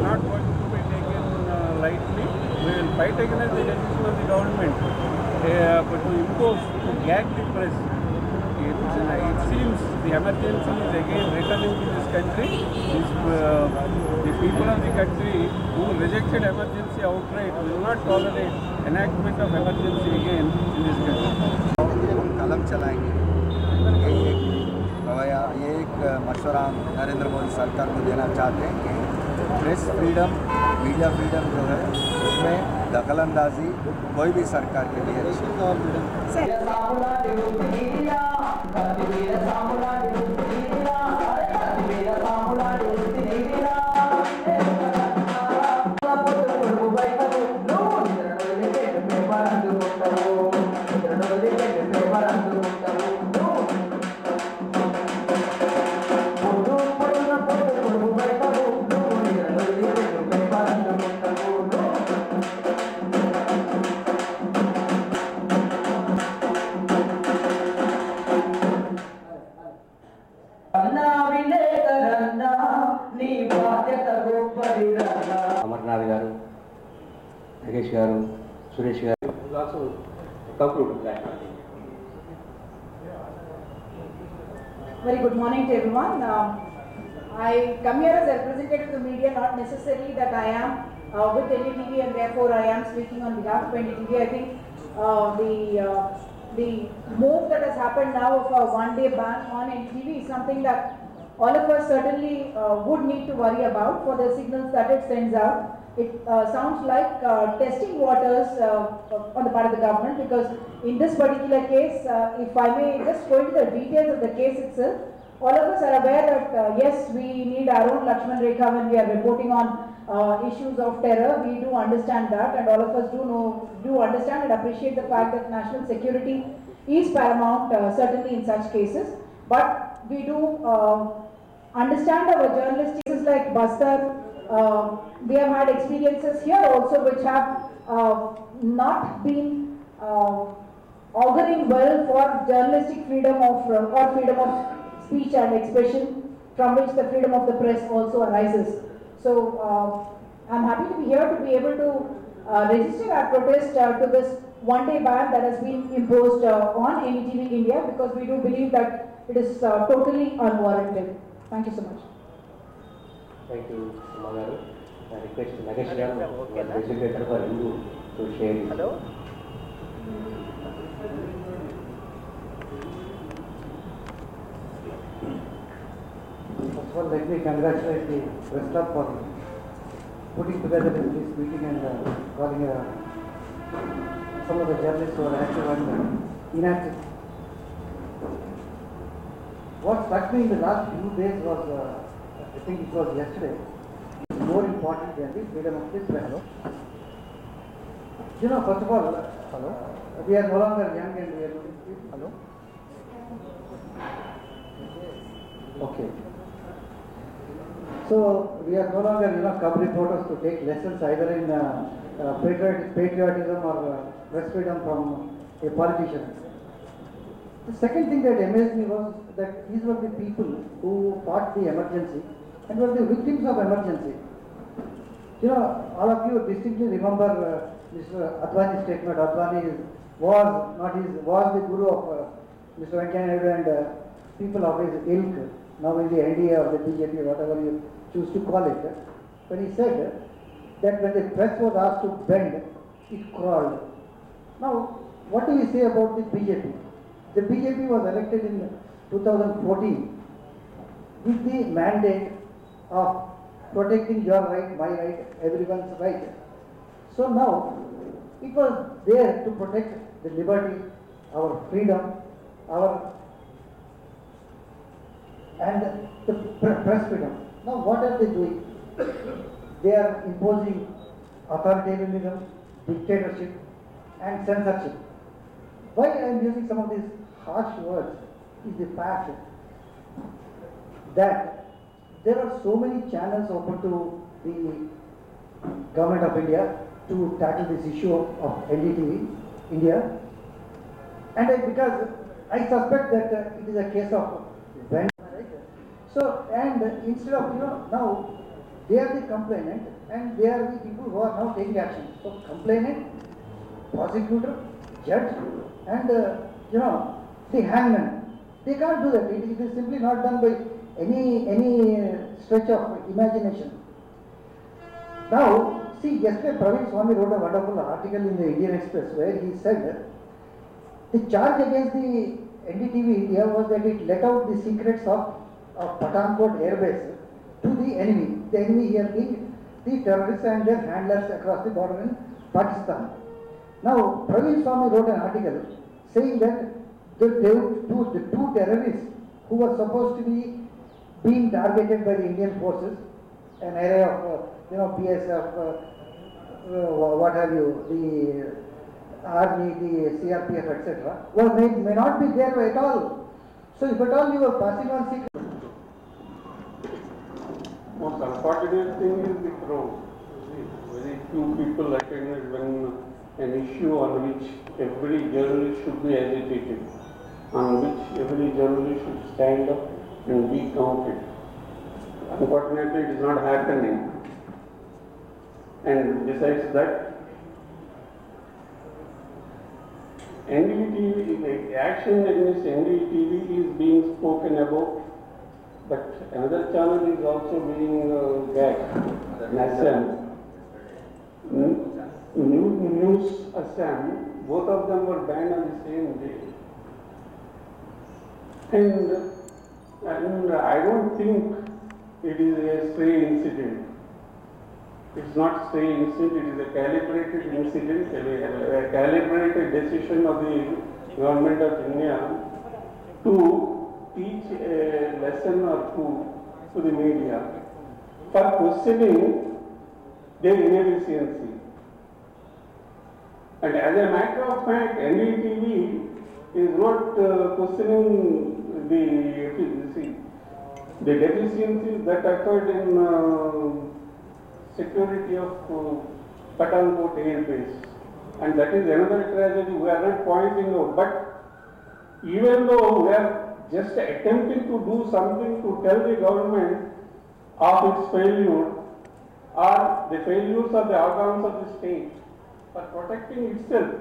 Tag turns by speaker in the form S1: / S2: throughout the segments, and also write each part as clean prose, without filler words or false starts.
S1: not going to be taken lightly. We will fight against the decision of the government but to impose, to gag the press. It seems the emergency is again returning to this country. The people of the country who rejected emergency outright will not tolerate enactment of emergency again in this country.
S2: कलम चलाएंगे। ये एक मशवरा हम नरेंद्र मोदी सरकार को देना चाहते हैं कि प्रेस फ्रीडम, मीडिया फ्रीडम जो है उसमें दखलंदाजी कोई भी सरकार के लिए अच्छी
S3: అమర్నాథ్ గారు, నగేష్ గారు, సురేష్ గారు
S4: Very good morning to everyone. I come here as a representative of the media, not necessarily that I am with NDTV and therefore I am speaking on behalf of NDTV. I think the move that has happened now of a one-day ban on NDTV is something that all of us certainly would need to worry about for the signals that it sends out. It sounds like testing waters on the part of the government, because in this particular case, if I may just go into the details of the case itself, all of us are aware that yes, we need our own Lakshman Rekha when we are reporting on issues of terror. We do understand that, and all of us do understand and appreciate the fact that national security is paramount, certainly in such cases. But we do understand our journalist cases like Bastar. We have had experiences here also which have not been auguring well for journalistic freedom of or freedom of speech and expression, from which the freedom of the press also arises. So I'm happy to be here to be able to register our protest to this one-day ban that has been imposed on NDTV India, because we do believe that it is totally unwarranted. Thank you so much.
S3: Thank you, Sumagaru. I request Nagesh Garu, designated for Hindu, to share his.
S5: Hello.
S6: First of all, let me congratulate the press club for putting together this meeting and calling some of the journalists who are active and inactive. What struck me in the last few days was, I think it was yesterday, is more important than the freedom of the press. You know, first of all, we are no longer young and we are hello. Okay. So we are no longer, cub reporters to take lessons either in patriotism or press freedom from a politician. The second thing that amazed me was that these were the people who fought the emergency and were the victims of emergency. You know, all of you distinctly remember Mr. Advani's statement. Advani was the guru of Mr. Venkaiah Naidu and people of his ilk, now in the NDA or the BJP, whatever you choose to call it, when he said that when the press was asked to bend, it crawled. Now, what do we say about the BJP? The BJP was elected in 2014 with the mandate of protecting your right, my right, everyone's right. So now, it was there to protect the liberty, our freedom, and the press freedom. Now, what are they doing? They are imposing authoritarianism, dictatorship, and censorship. Why I am using some of these harsh words is the fact that there are so many channels open to the government of India to tackle this issue of NDTV India, and because I suspect that it is a case of vendor. So, and instead of now They are the complainant and they are the people who are now taking action. So complainant, prosecutor, judge, and the hangman. They can't do that. It is simply not done by any stretch of imagination. Now, see, yesterday Praveen Swami wrote a wonderful article in the Indian Express where he said the charge against the NDTV India was that it let out the secrets of Pathankot airbase to the enemy. The enemy here being the terrorists and their handlers across the border in Pakistan. Now, Praveen Swami wrote an article saying that the two terrorists who were supposed to be being targeted by the Indian forces, an array of PSF, what have you, the army, the CRPF, etc., may not be there at all. So if at all you are passing on secret.
S1: Most unfortunate thing is the crowd. Very few people recognize when an issue on which every journalist should be agitated, on which every journalist should stand up and be counted. Unfortunately, it is not happening. And besides that, NDTV, the action against NDTV is being spoken about, but another channel is also being gagged. Assam. News Assam, both of them were banned on the same day. And I don't think it is a stray incident. It's not stray incident, it is a calibrated incident, a calibrated decision of the government of India to teach a lesson or two to the media for questioning their inefficiency. And as a matter of fact, NDTV is not questioning the deficiencies that occurred in security of Pathankot airbase. And that is another tragedy we are not pointing out. But even though we are just attempting to do something to tell the government of its failure or the failures of the organs of the state for protecting itself,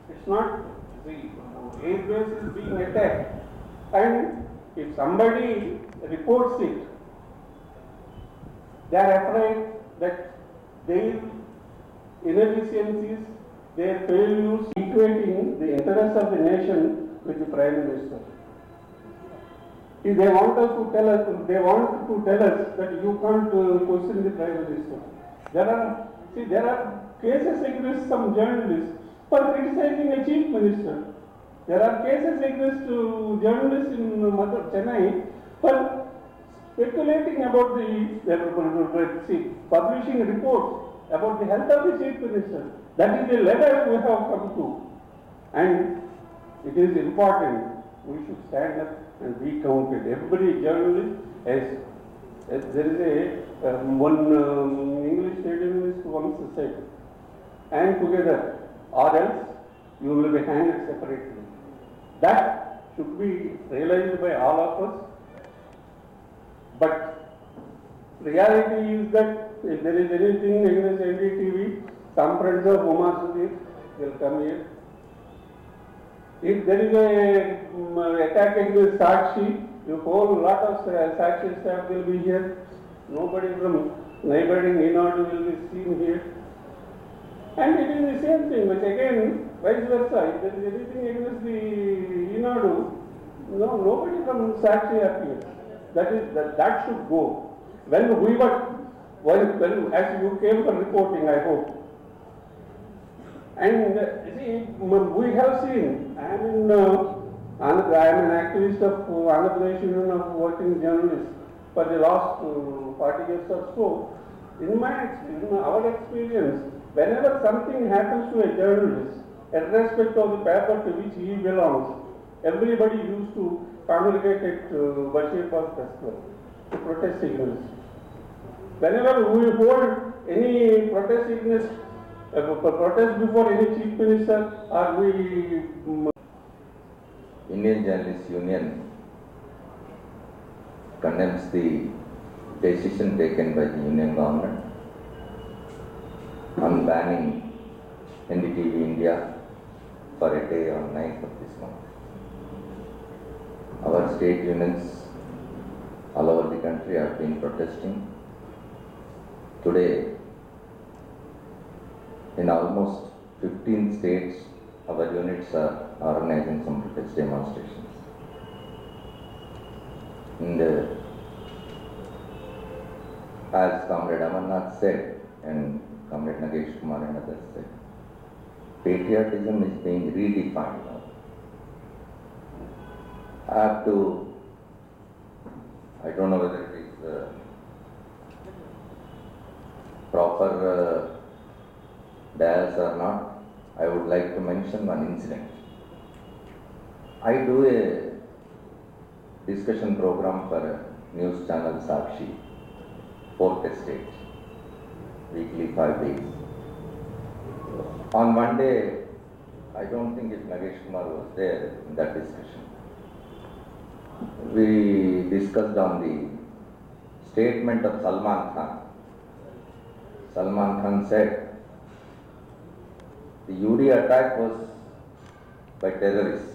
S1: it's not, the airbase is being attacked. And if somebody reports it, they are afraid that their inefficiencies, their failures, equating the interests of the nation with the Prime Minister. If they want us to tell us, that you can't question the Prime Minister. There are cases against some journalists for criticizing a chief minister. There are cases against journalists in Chennai for speculating about publishing reports about the health of the chief minister. That is the level we have come to. And it is important. We should stand up and be counted. Every journalist has, there is one English journalist once said, hang together or else you will be hanged separately. That should be realized by all of us. But reality is that if there is anything against NDTV, some friends of Umar Sudhir will come here. If there is a attack against Sakshi, a whole lot of Sakshi staff will be here. Nobody from neighboring Inadu will be seen here. And it is the same thing, which again, vice versa. If there is anything against the Inadu, nobody from Sakshi appears. That should go. When we were, as you came for reporting, I hope. And see, we have seen, I am an activist of Andhra Pradesh Union of Working Journalists for the last 40 years or so. In our experience, whenever something happens to a journalist, irrespective of the paper to which he belongs, everybody used to congregate at Bashir Park Festival to protest signals. Whenever we hold any protest signals, protest before any chief minister, or we
S5: Indian Journalists Union condemns the decision taken by the Union government on banning NDTV India for a day on 9th of this month. Our state unions all over the country have been protesting. Today, in almost 15 states, our units are organizing some protest demonstrations. And as Comrade Amarnath said, and Comrade Nagesh Kumar and others said, patriotism is being redefined now. I don't know whether it is proper dials or not. I would like to mention one incident. I do a discussion program for a news channel, Sakshi, 4th Estate, weekly 5 days. On one day, I don't think if Nagesh Kumar was there in that discussion, we discussed on the statement of Salman Khan. Salman Khan said, the UD attack was by terrorists,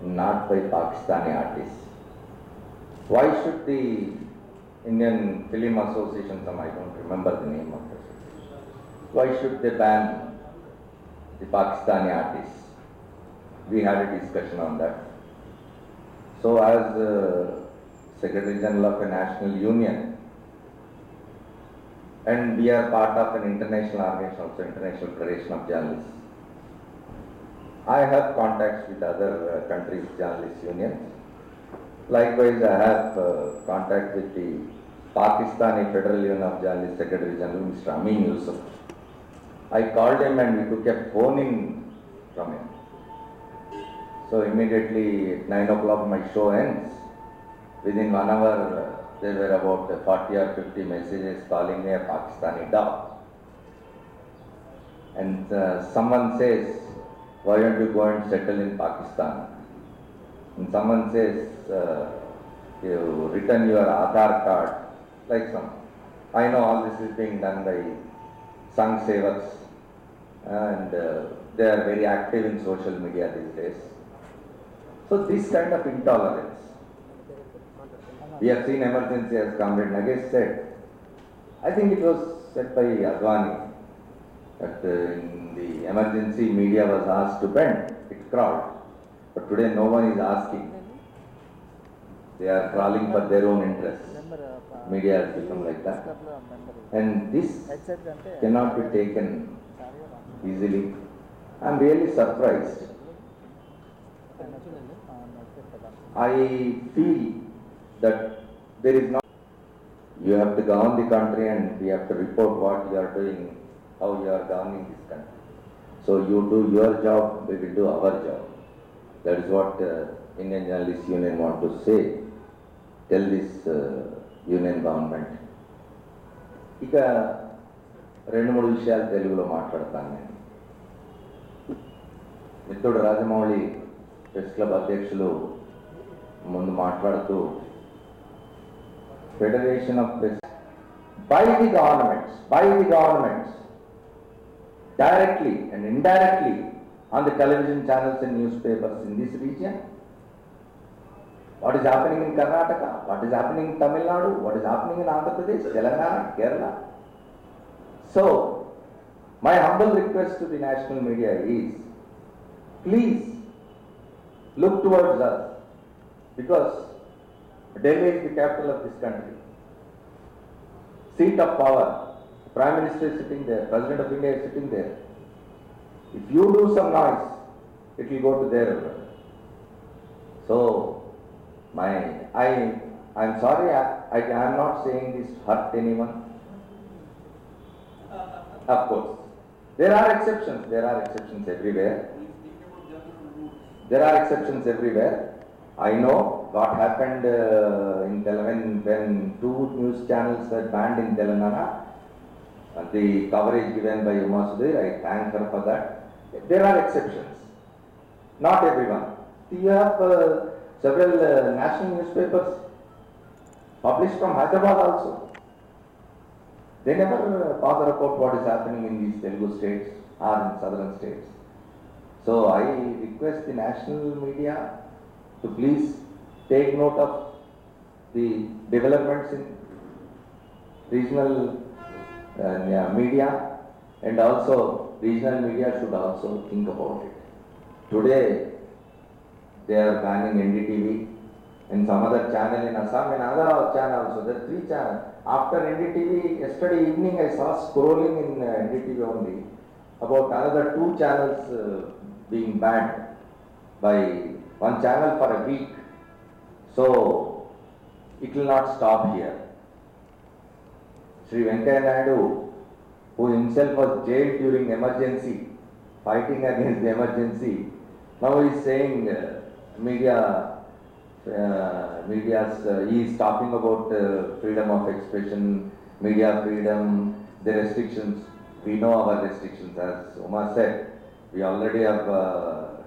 S5: not by Pakistani artists. Why should the Indian Film Association, I don't remember the name of it, why should they ban the Pakistani artists? We had a discussion on that. So as Secretary General of a national union, and we are part of an international organization, also International Federation of Journalists, I have contacts with other countries' journalists unions. Likewise, I have contact with the Pakistani Federal Union of Journalists Secretary General, Mr. Amin Yusuf. I called him and we took a phone in from him. So immediately at 9 o'clock my show ends. Within 1 hour there were about 40 or 50 messages calling me a Pakistani dog. And someone says, why don't you go and settle in Pakistan? And someone says, you return your Aadhaar card, like some. I know all this is being done by Sangh Sevaks, and they are very active in social media these days. So this kind of intolerance. We have seen emergency, as Comrade Nagesh said. I think it was said by Advani that in the emergency media was asked to bend, it crawled. But today no one is asking. They are crawling for their own interests. Media has become like that. And this cannot be taken easily. I am really surprised. I feel that there is not. You have to govern the country and we have to report what you are doing, how you are governing this country. So you do your job, we will do our job. That is what Indian Journalists Union want to say. Tell this union government. ఇక 2-3 విషయాలు తెలుగులో మాట్లాడతాను నేను. మిత్రుడు Rajamouli press club అధ్యక్షులు ముందు మాట్లాడుతూ Federation of Press by the governments directly and indirectly on the television channels and newspapers in this region. What is happening in Karnataka, what is happening in Tamil Nadu, what is happening in Andhra Pradesh, Telangana, Kerala. So, my humble request to the national media is, please look towards us, because Delhi is the capital of this country. Seat of power. Prime Minister is sitting there, President of India is sitting there. If you do some noise, it will go to their. So, I'm sorry, I am not saying this to hurt anyone. Of course. There are exceptions everywhere. There are exceptions everywhere. I know what happened in Telangana when 2 news channels were banned in Telangana. The coverage given by Uma Sudhir, I thank her for that. There are exceptions. Not everyone. You have several national newspapers. published from Hyderabad also. They never bother about what is happening in these Telugu states or in southern states. So I request the national media to please take note of the developments in regional media, and also regional media should also think about it. Today they are banning NDTV and some other channel in Assam and other channels. So there are 3 channels. After NDTV, yesterday evening I saw scrolling in NDTV only about another 2 channels being banned by one channel for a week. So it will not stop here. Sri Venkaiah Naidu, who himself was jailed during emergency, fighting against the emergency, now he is saying he is talking about freedom of expression, media freedom, the restrictions. We know our restrictions, as Umar said. We already have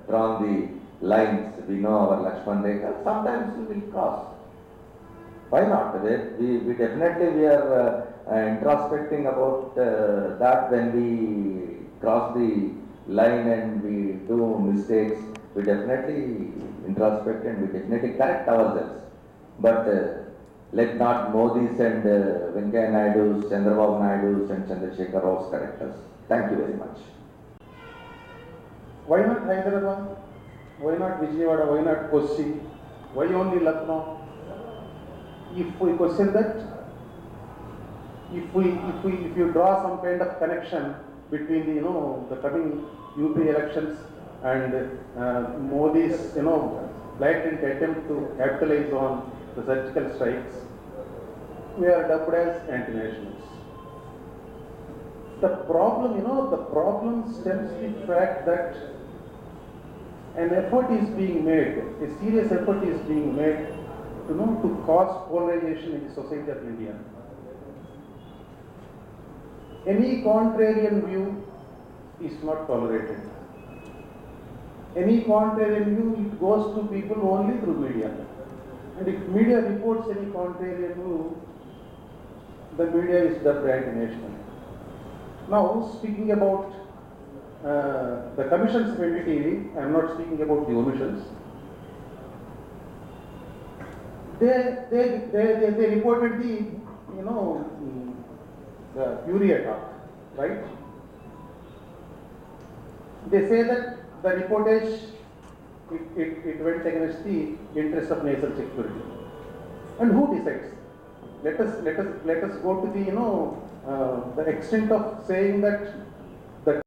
S5: drawn the lines. We know our Lakshman Rekha. Sometimes we will cross. Why not? We definitely are introspecting about that when we cross the line and we do mistakes. We definitely introspect and we definitely correct ourselves. But let not Modi's and Venkaiah Naidu's, Chandrababu Naidu's and Chandrasekhar Rao's correct us. Thank you very much.
S7: Why not Hyderabad? Why not Vijayawada? Why not Kochi? Why only Lucknow? If we question that, if you draw some kind of connection between the coming UP elections and Modi's blatant attempt to capitalize on the surgical strikes, we are dubbed as anti-nationals. The problem stems the fact that an effort is being made, a serious effort is being made to cause polarization in the society of India. Any contrarian view is not tolerated. Any contrarian view, it goes to people only through media. And if media reports any contrarian view, the media is dubbed anti-national. Now, speaking about the commissions of NDTV, I am not speaking about the omissions. They reported the Fury attack, right? They say that the reportage it went against the interest of national security. And who decides? Let us go to the extent of saying that the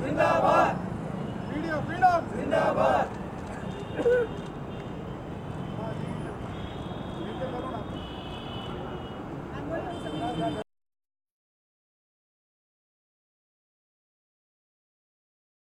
S8: Zindabad! Video freedom! Zindabad!